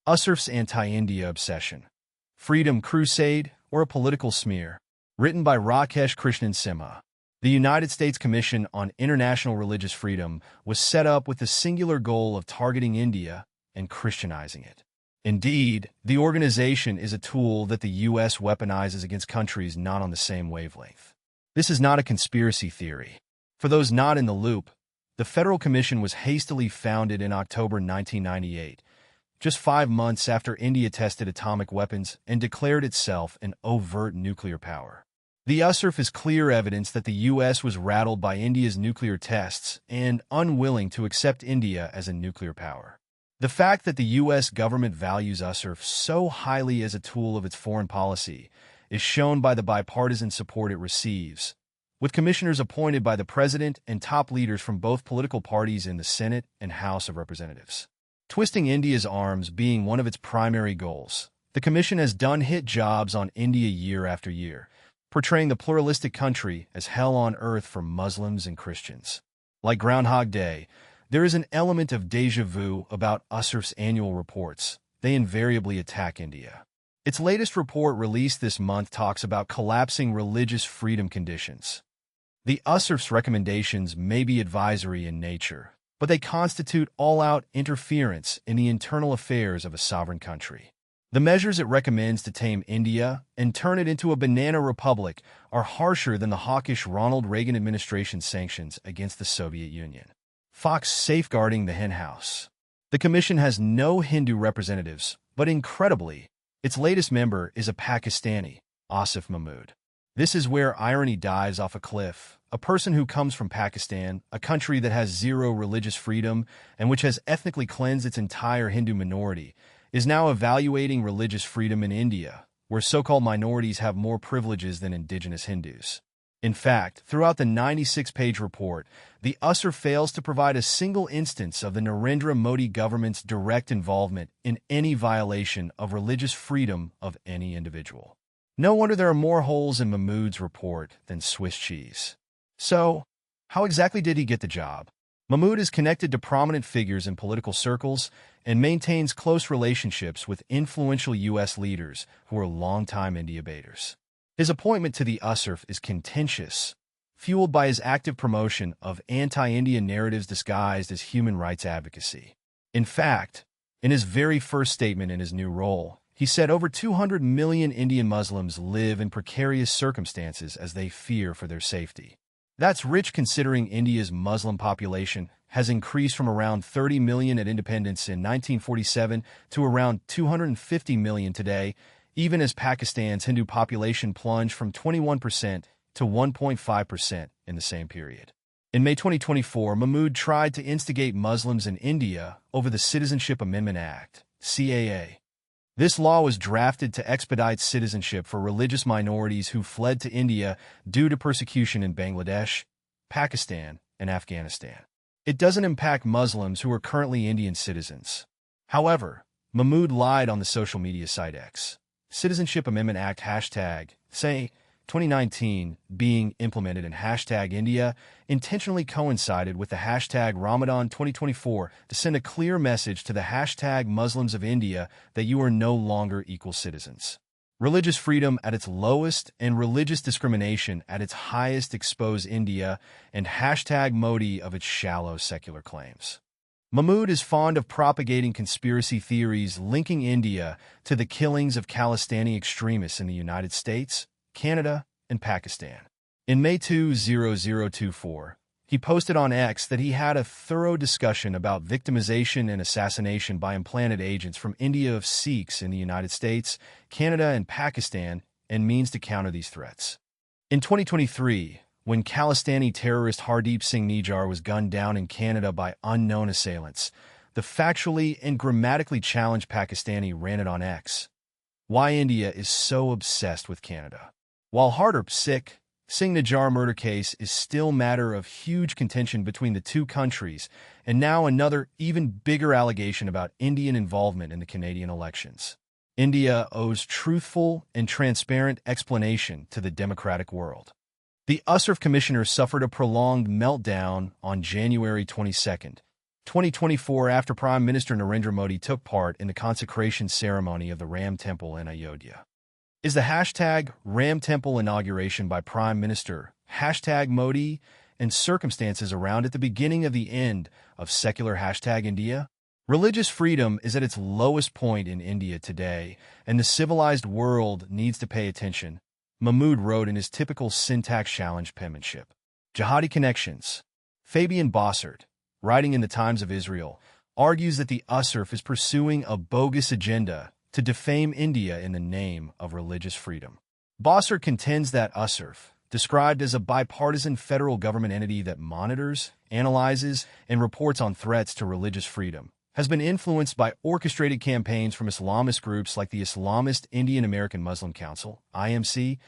USCIRF's anti-India obsession. Freedom Crusade or a political smear. Written by Rakesh Krishnan Simha. The United States Commission on International Religious Freedom was set up with the singular goal of targeting India and Christianizing it. Indeed, the organization is a tool that the U.S. weaponizes against countries not on the same wavelength. This is not a conspiracy theory. For those not in the loop, the Federal Commission was hastily founded in October 1998, just 5 months after India tested atomic weapons and declared itself an overt nuclear power. The USCIRF is clear evidence that the U.S. was rattled by India's nuclear tests and unwilling to accept India as a nuclear power. The fact that the U.S. government values USCIRF so highly as a tool of its foreign policy is shown by the bipartisan support it receives, with commissioners appointed by the President and top leaders from both political parties in the Senate and House of Representatives. Twisting India's arms being one of its primary goals, the Commission has done hit jobs on India year after year, portraying the pluralistic country as hell on earth for Muslims and Christians. Like Groundhog Day, there is an element of déjà vu about USCIRF's annual reports. They invariably attack India. Its latest report released this month talks about collapsing religious freedom conditions. The USCIRF's recommendations may be advisory in nature, but they constitute all-out interference in the internal affairs of a sovereign country. The measures it recommends to tame India and turn it into a banana republic are harsher than the hawkish Ronald Reagan administration's sanctions against the Soviet Union. Fox safeguarding the henhouse. The Commission has no Hindu representatives, but incredibly, its latest member is a Pakistani, Asif Mahmood. This is where irony dives off a cliff. A person who comes from Pakistan, a country that has zero religious freedom and which has ethnically cleansed its entire Hindu minority, is now evaluating religious freedom in India, where so-called minorities have more privileges than indigenous Hindus. In fact, throughout the 96-page report, the USCIRF fails to provide a single instance of the Narendra Modi government's direct involvement in any violation of religious freedom of any individual. No wonder there are more holes in Mahmood's report than Swiss cheese. So, how exactly did he get the job? Mahmood is connected to prominent figures in political circles and maintains close relationships with influential U.S. leaders who are longtime India baiters. His appointment to the USCIRF is contentious, fueled by his active promotion of anti-India narratives disguised as human rights advocacy. In fact, in his very first statement in his new role, he said over 200 million Indian Muslims live in precarious circumstances as they fear for their safety. That's rich considering India's Muslim population has increased from around 30 million at independence in 1947 to around 250 million today, even as Pakistan's Hindu population plunged from 21% to 1.5% in the same period. In May 2024, Mahmood tried to instigate Muslims in India over the Citizenship Amendment Act, CAA. This law was drafted to expedite citizenship for religious minorities who fled to India due to persecution in Bangladesh, Pakistan, and Afghanistan. It doesn't impact Muslims who are currently Indian citizens. However, Mahmood lied on the social media site X. Citizenship Amendment Act #say 2019 being implemented in #India intentionally coincided with the #Ramadan 2024 to send a clear message to the #Muslims of India that you are no longer equal citizens. Religious freedom at its lowest and religious discrimination at its highest expose India and #Modi of its shallow secular claims. Mahmood is fond of propagating conspiracy theories linking India to the killings of Khalistani extremists in the United States, Canada, and Pakistan. In May 2024, he posted on X that he had a thorough discussion about victimization and assassination by implanted agents from India of Sikhs in the United States, Canada, and Pakistan, and means to counter these threats. In 2023, when Khalistani terrorist Hardeep Singh Nijjar was gunned down in Canada by unknown assailants, the factually and grammatically challenged Pakistani ran it on X. Why India is so obsessed with Canada. While Hardeep Singh Nijjar murder case is still matter of huge contention between the two countries, and now another even bigger allegation about Indian involvement in the Canadian elections. India owes truthful and transparent explanation to the democratic world. The USCIRF commissioner suffered a prolonged meltdown on January 22nd, 2024 after Prime Minister Narendra Modi took part in the consecration ceremony of the Ram Temple in Ayodhya. Is the hashtag Ram Temple inauguration by Prime Minister hashtag Modi and circumstances around it the beginning of the end of secular hashtag India? Religious freedom is at its lowest point in India today, and the civilized world needs to pay attention, Mahmood wrote in his typical syntax-challenged penmanship. Jihadi connections. Fabian Bossert, writing in the Times of Israel, argues that the USCIRF is pursuing a bogus agenda to defame India in the name of religious freedom. Bossert contends that USCIRF, described as a bipartisan federal government entity that monitors, analyzes, and reports on threats to religious freedom, has been influenced by orchestrated campaigns from Islamist groups like the Islamist Indian American Muslim Council, IMC,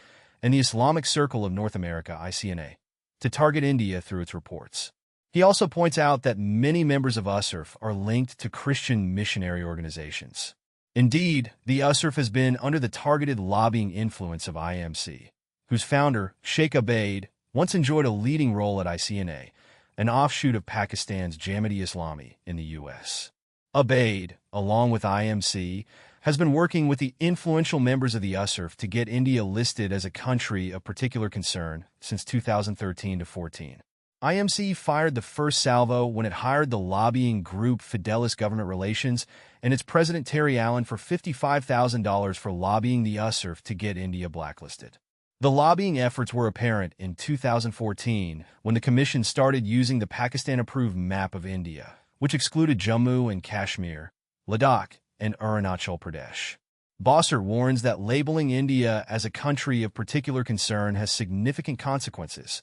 and the Islamic Circle of North America, ICNA, to target India through its reports. He also points out that many members of USCIRF are linked to Christian missionary organizations. Indeed, the USCIRF has been under the targeted lobbying influence of IMC, whose founder, Sheikh Abaid, once enjoyed a leading role at ICNA, an offshoot of Pakistan's Jamaat-e-Islami in the U.S. Abaid, along with IMC, has been working with the influential members of the USCIRF to get India listed as a country of particular concern since 2013 to 14. IMC fired the first salvo when it hired the lobbying group Fidelis Government Relations and its president Terry Allen for $55,000 for lobbying the USCIRF to get India blacklisted. The lobbying efforts were apparent in 2014 when the commission started using the Pakistan-approved map of India, which excluded Jammu and Kashmir, Ladakh, and Arunachal Pradesh. Bossert warns that labeling India as a country of particular concern has significant consequences.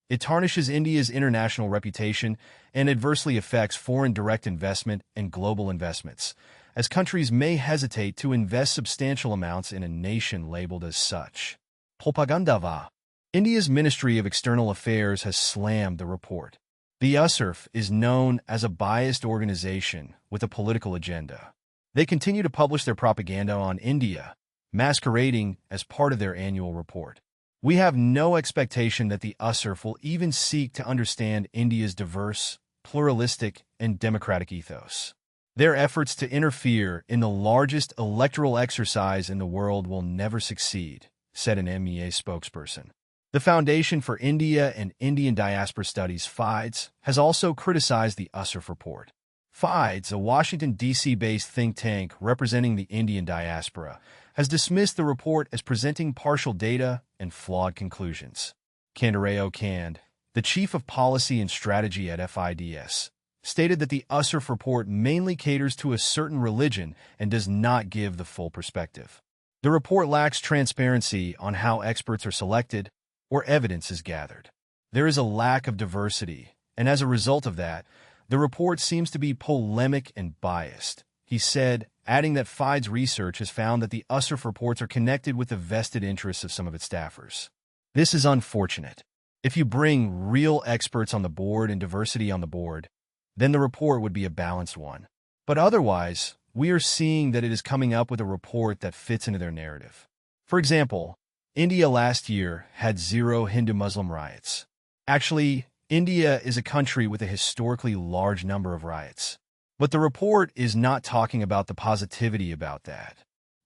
It tarnishes India's international reputation and adversely affects foreign direct investment and global investments, as countries may hesitate to invest substantial amounts in a nation labeled as such. Propagandava. India's Ministry of External Affairs has slammed the report. The USCIRF is known as a biased organization with a political agenda. They continue to publish their propaganda on India, masquerading as part of their annual report. We have no expectation that the USCIRF will even seek to understand India's diverse, pluralistic, and democratic ethos. Their efforts to interfere in the largest electoral exercise in the world will never succeed, said an MEA spokesperson. The Foundation for India and Indian Diaspora Studies, FIDES, has also criticized the USCIRF report. FIDES, a Washington, D.C.-based think tank representing the Indian diaspora, has dismissed the report as presenting partial data and flawed conclusions. Candareo Cand, the chief of policy and strategy at FIDS, stated that the USCIRF report mainly caters to a certain religion and does not give the full perspective. The report lacks transparency on how experts are selected or evidence is gathered. There is a lack of diversity, and as a result of that, the report seems to be polemic and biased, he said, adding that FIDE's research has found that the USCIRF reports are connected with the vested interests of some of its staffers. This is unfortunate. If you bring real experts on the board and diversity on the board, then the report would be a balanced one. But otherwise, we are seeing that it is coming up with a report that fits into their narrative. For example, India last year had 0 Hindu-Muslim riots. Actually, India is a country with a historically large number of riots. But the report is not talking about the positivity about that.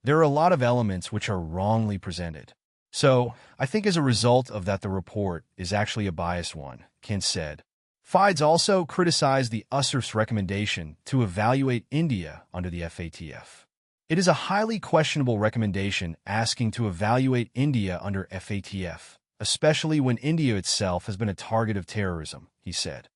There are a lot of elements which are wrongly presented. So, I think as a result of that, the report is actually a biased one, Kent said. FIDES also criticized the USCIRF's recommendation to evaluate India under the FATF. It is a highly questionable recommendation asking to evaluate India under FATF, especially when India itself has been a target of terrorism, he said.